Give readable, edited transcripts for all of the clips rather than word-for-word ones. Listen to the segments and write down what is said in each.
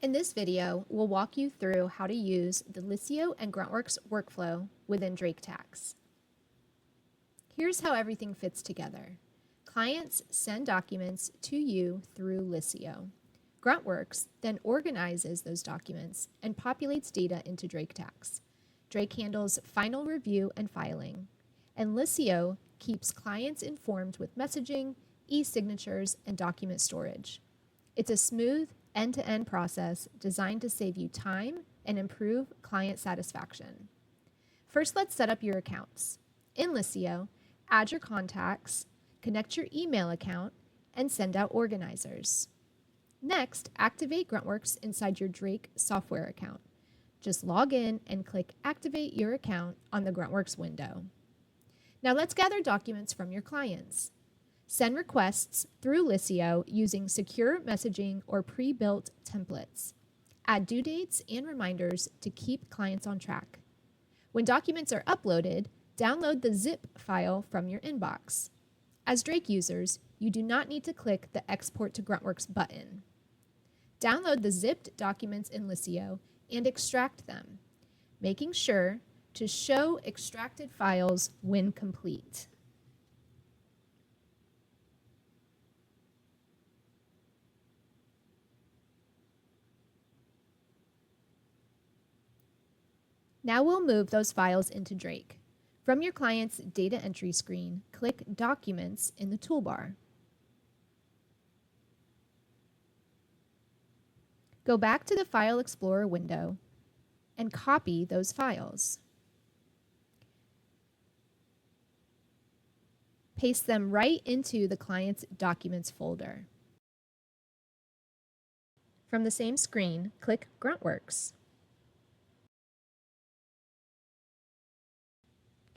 In this video, we'll walk you through how to use the Liscio and GruntWorx workflow within Drake Tax. Here's how everything fits together. Clients send documents to you through Liscio. GruntWorx then organizes those documents and populates data into Drake Tax. Drake handles final review and filing, and Liscio keeps clients informed with messaging, e-signatures, and document storage. It's a smooth, end-to-end process designed to save you time and improve client satisfaction. First, let's set up your accounts. In Liscio, add your contacts, connect your email account, and send out organizers. Next, activate GruntWorx inside your Drake software account. Just log in and click Activate Your Account on the GruntWorx window. Now let's gather documents from your clients. Send requests through Liscio using secure messaging or pre-built templates. Add due dates and reminders to keep clients on track. When documents are uploaded, download the zip file from your inbox. As Drake users, you do not need to click the Export to GruntWorx button. Download the zipped documents in Liscio and extract them, making sure to show extracted files when complete. Now we'll move those files into Drake. From your client's data entry screen, click Documents in the toolbar. Go back to the File Explorer window and copy those files. Paste them right into the client's Documents folder. From the same screen, click GruntWorx.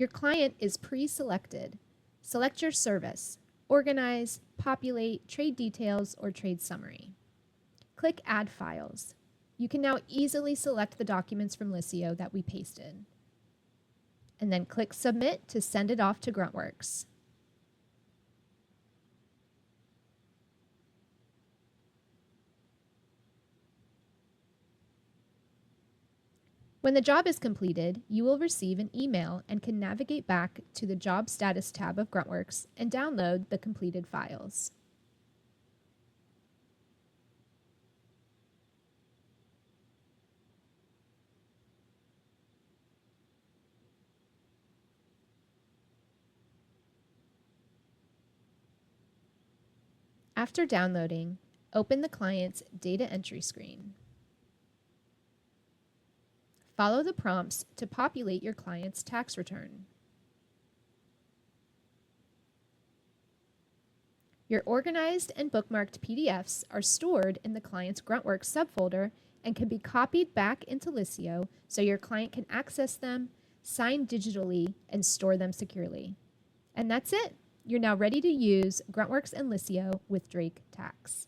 Your client is pre-selected. Select your service, organize, populate, trade details, or trade summary. Click Add Files. You can now easily select the documents from Liscio that we pasted. And then click Submit to send it off to GruntWorx. When the job is completed, you will receive an email and can navigate back to the Job Status tab of GruntWorx and download the completed files. After downloading, open the client's data entry screen. Follow the prompts to populate your client's tax return. Your organized and bookmarked PDFs are stored in the client's GruntWorx subfolder and can be copied back into Liscio so your client can access them, sign digitally, and store them securely. And that's it. You're now ready to use GruntWorx and Liscio with Drake Tax.